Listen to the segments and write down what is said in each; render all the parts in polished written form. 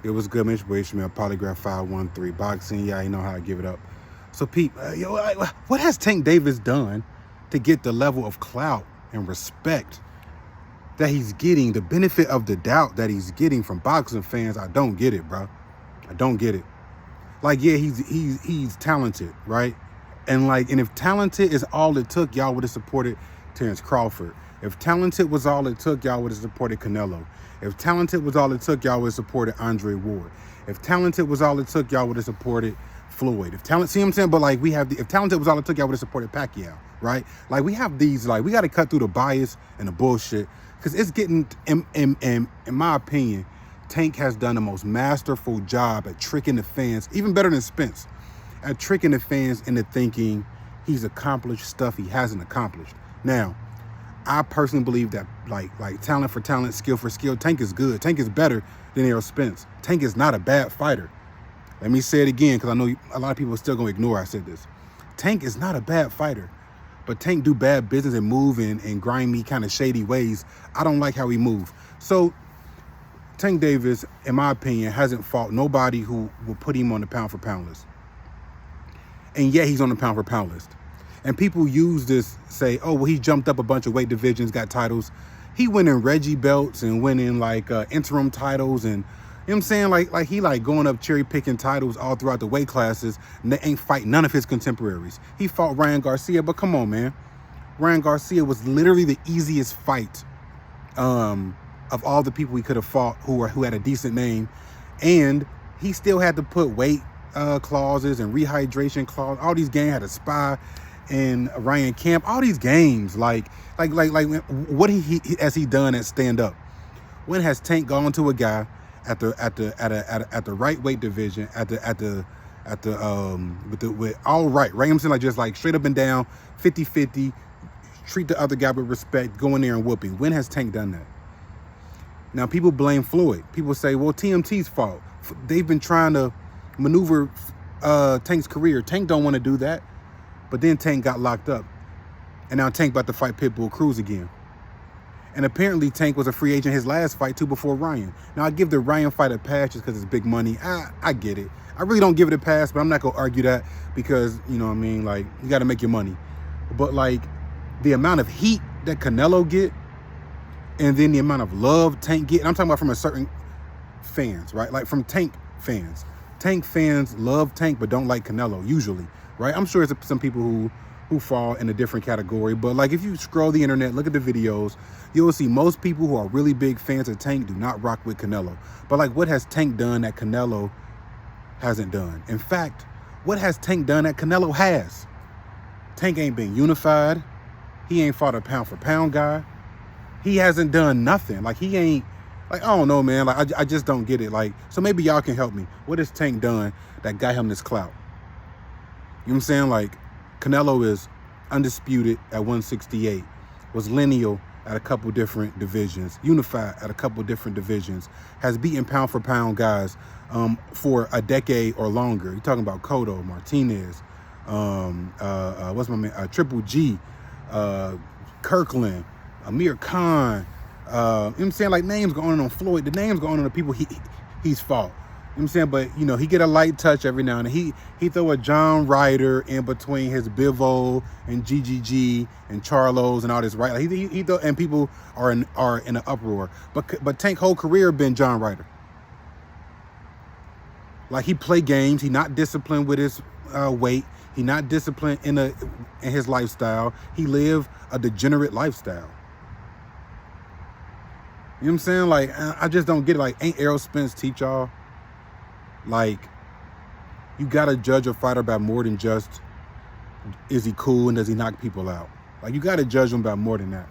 It was good, Mitch Ishmael, Polygraph 513, boxing. Yeah, you know how I give it up. So, Pete, what has Tank Davis done to get the level of clout and respect that he's getting, the benefit of the doubt that he's getting from boxing fans? I don't get it, bro. I don't get it. Like, yeah, he's talented, right? And if talented is all it took, y'all would have supported Terrence Crawford. If talented was all it took, y'all would have supported Canelo. If talented was all it took, y'all would have supported Andre Ward. If talented was all it took, y'all would have supported Floyd. If talent, see what I'm saying? But like if talented was all it took, y'all would have supported Pacquiao, right? Like we have these, like we got to cut through the bias and the bullshit because it's getting, in my opinion, Tank has done the most masterful job at tricking the fans, even better than Spence, at tricking the fans into thinking he's accomplished stuff he hasn't accomplished. Now, I personally believe that like talent for talent, skill for skill, Tank is good. Tank is better than Errol Spence. Tank is not a bad fighter. Let me say it again because I know a lot of people are still going to ignore I said this. Tank is not a bad fighter, but Tank do bad business and move in grimy kind of shady ways. I don't like how he move. So Tank Davis, in my opinion, hasn't fought nobody who will put him on the pound for pound list. And yet he's on the pound for pound list. And people use this, say, oh, well, he jumped up a bunch of weight divisions, got titles. He went in Reggie belts and went in interim titles. And you know what I'm saying? Like he going up cherry picking titles all throughout the weight classes. And they ain't fight none of his contemporaries. He fought Ryan Garcia, but come on, man. Ryan Garcia was literally the easiest fight of all the people he could have fought who had a decent name. And he still had to put weight clauses and rehydration clauses. All these games had a spy and Ryan Camp. All these games, like what has he done at stand up? When has Tank gone to a guy at the right weight division with all right, I'm saying, like just like straight up and down 50-50, treat the other guy with respect, go in there and whoop him. When has Tank done that? Now people blame Floyd. People say, well, TMT's fault. They've been trying to maneuver Tank's career. Tank don't want to do that. But then Tank got locked up. And now Tank about to fight Pitbull Cruz again. And apparently Tank was a free agent his last fight too before Ryan. Now I give the Ryan fight a pass just because it's big money. I get it. I really don't give it a pass, but I'm not going to argue that because, you know what I mean, like you got to make your money. But like the amount of heat that Canelo get and then the amount of love Tank get, and I'm talking about from a certain fans, right? Like from Tank fans. Tank fans love Tank but don't like Canelo usually, right? I'm sure there's some people who fall in a different category, but like if you scroll the internet, look at the videos, you'll see most people who are really big fans of Tank do not rock with Canelo. But like what has Tank done that Canelo hasn't done? In fact, what has Tank done that Canelo has? Tank ain't been unified. He ain't fought a pound for pound guy. He hasn't done nothing. Like he ain't, like, I don't know, man. Like I just don't get it. Like, so maybe y'all can help me. What has Tank done that got him this clout? You know what I'm saying? Like, Canelo is undisputed at 168, was lineal at a couple different divisions, unified at a couple different divisions, has beaten pound for pound guys for a decade or longer. You're talking about Cotto, Martinez, what's my man, Triple G, Kirkland, Amir Khan, you know what I'm saying? Like names going on Floyd, the names going on the people he's fought. You know what I'm saying? But, you know, he get a light touch every now and then. He throw a John Ryder in between his Bivol and GGG and Charlos and all this, right? Like he throw, and people are in an uproar. But Tank's whole career been John Ryder. Like he play games. He not disciplined with his weight. He not disciplined in his lifestyle. He live a degenerate lifestyle. You know what I'm saying? Like, I just don't get it. Like, ain't Errol Spence teach y'all? Like, you got to judge a fighter by more than just, is he cool and does he knock people out? Like, you got to judge him by more than that.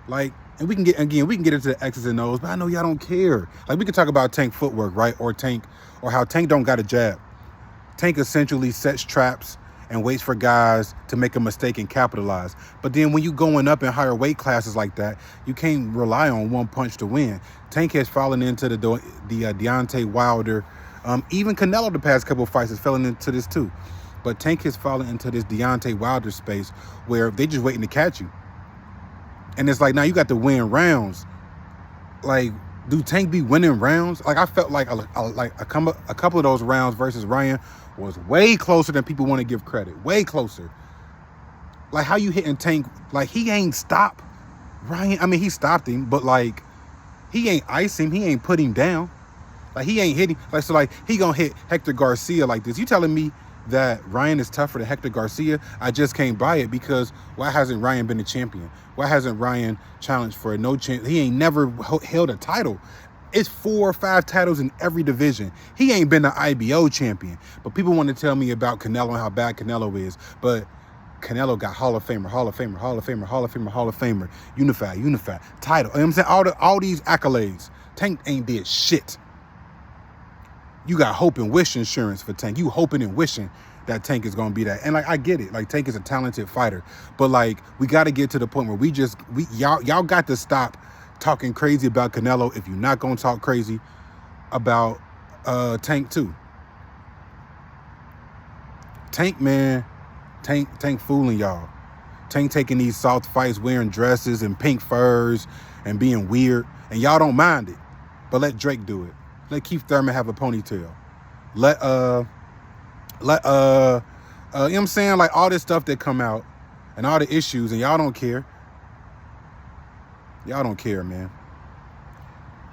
Like, and we can get into the X's and O's, but I know y'all don't care. Like, we can talk about Tank footwork, right? Or how Tank don't got a jab. Tank essentially sets traps and waits for guys to make a mistake and capitalize. But then when you going up in higher weight classes like that, you can't rely on one punch to win. Tank has fallen into the Deontay Wilder. Even Canelo the past couple of fights has fallen into this too. But Tank has fallen into this Deontay Wilder space where they just waiting to catch you. And it's like, now you got to win rounds. Like, Do Tank be winning rounds? Like, I felt like a couple of those rounds versus Ryan was way closer than people want to give credit. Way closer. Like, how you hitting Tank? Like, he ain't stopped Ryan. I mean, he stopped him, but like, he ain't ice him. He ain't put him down. Like, he ain't hitting. Like, so like, he gonna hit Hector Garcia like this. You telling me that Ryan is tougher than Hector Garcia? I just can't buy it, because why hasn't Ryan been a champion? Why hasn't Ryan challenged for no chance? He ain't never held a title. It's 4 or 5 titles in every division. He ain't been an IBO champion. But people want to tell me about Canelo and how bad Canelo is. But Canelo got Hall of Famer, Hall of Famer, Hall of Famer, Hall of Famer, Hall of Famer, unified title. You know what I'm saying? All these accolades. Tank ain't did shit. You got hope and wish insurance for Tank. You hoping and wishing that Tank is going to be that. And like, I get it. Like, Tank is a talented fighter, but like, we got to get to the point where y'all got to stop talking crazy about Canelo if you're not going to talk crazy about Tank too. Tank, man, Tank fooling y'all. Tank taking these soft fights, wearing dresses and pink furs and being weird, and y'all don't mind it. But let Drake do it. Let Keith Thurman have a ponytail. Let you know what I'm saying? Like, all this stuff that come out and all the issues, and y'all don't care. Y'all don't care, man.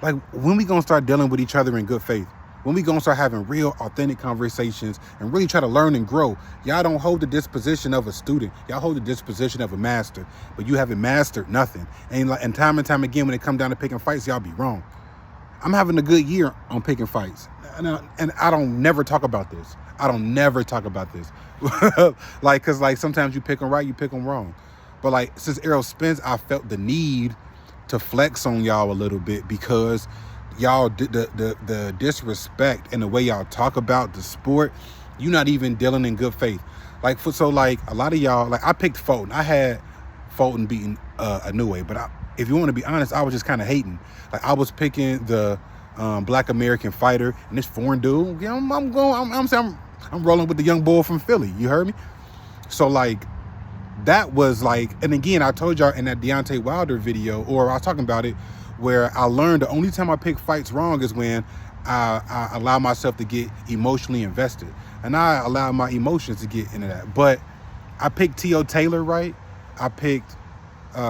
Like, when we gonna start dealing with each other in good faith? When we gonna start having real, authentic conversations and really try to learn and grow? Y'all don't hold the disposition of a student. Y'all hold the disposition of a master, but you haven't mastered nothing. And time again, when it come down to picking fights, y'all be wrong. I'm having a good year on picking fights. And I don't never talk about this. I don't never talk about this. Like, cause like, sometimes you pick them right, you pick them wrong. But like, since Errol Spence, I felt the need to flex on y'all a little bit, because y'all, the disrespect and the way y'all talk about the sport, you're not even dealing in good faith. Like, so like, a lot of y'all, like, I picked Fulton. I had Fulton beating Inoue, but if you want to be honest, I was just kind of hating. Like, I was picking the Black American fighter and this foreign dude. Yeah, I'm rolling with the young boy from Philly. You heard me? So like, that was like, and again, I told y'all in that Deontay Wilder video, or I was talking about it, where I learned the only time I pick fights wrong is when I allow myself to get emotionally invested, and I allow my emotions to get into that. But I picked T.O. Taylor right. I picked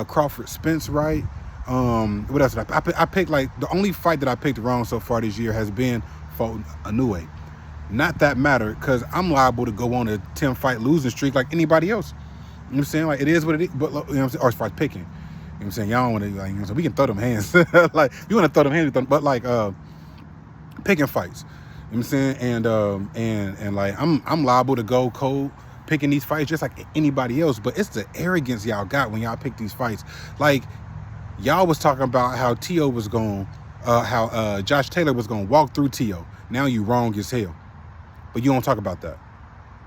Crawford Spence right. What else did I picked, like, the only fight that I picked wrong so far this year has been Fulton Inoue. Not that matter, because I'm liable to go on a 10-fight losing streak like anybody else. You know what I'm saying? Like, it is what it is. But, you know what I'm saying? Or as far as picking. You know what I'm saying? Y'all don't want to, like, you know, so we can throw them hands. Like, you want to throw them hands, but like, picking fights. You know what I'm saying? And like, I'm liable to go cold picking these fights just like anybody else. But it's the arrogance y'all got when y'all pick these fights. Like, y'all was talking about how T.O. was going, how Josh Taylor was going to walk through T.O. Now you wrong as hell. But you don't talk about that,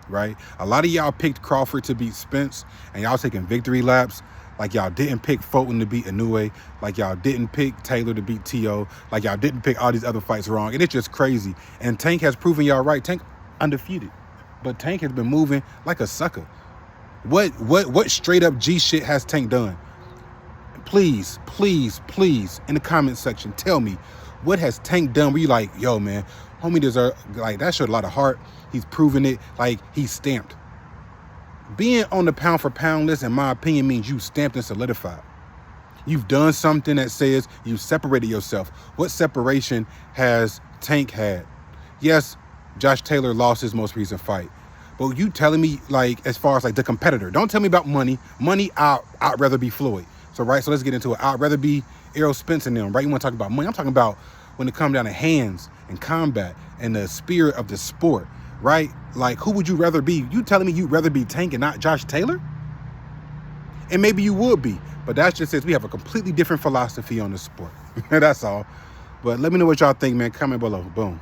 right? A lot of y'all picked Crawford to beat Spence, and y'all taking victory laps. Like, y'all didn't pick Fulton to beat Inoue. Like, y'all didn't pick Taylor to beat T.O. Like, y'all didn't pick all these other fights wrong. And it's just crazy. And Tank has proven y'all right. Tank undefeated. But Tank has been moving like a sucker. What straight up G shit has Tank done? Please, please, please, in the comment section, tell me, what has Tank done where you like, yo, man, homie deserve, like, that showed a lot of heart. He's proven it. Like, he's stamped. Being on the pound for pound list, in my opinion, means you stamped and solidified. You've done something that says you separated yourself. What separation has Tank had? Yes, Josh Taylor lost his most recent fight. But you telling me, like, as far as like the competitor, don't tell me about money. Money, I'd rather be Floyd. So, right, so let's get into it. I'd rather be Errol Spence and them, right? You want to talk about money? I'm talking about when it comes down to hands and combat and the spirit of the sport, right? Like, who would you rather be? You telling me you'd rather be Tank and not Josh Taylor? And maybe you would be, but that just says we have a completely different philosophy on the sport. That's all. But let me know what y'all think, man. Comment below. Boom.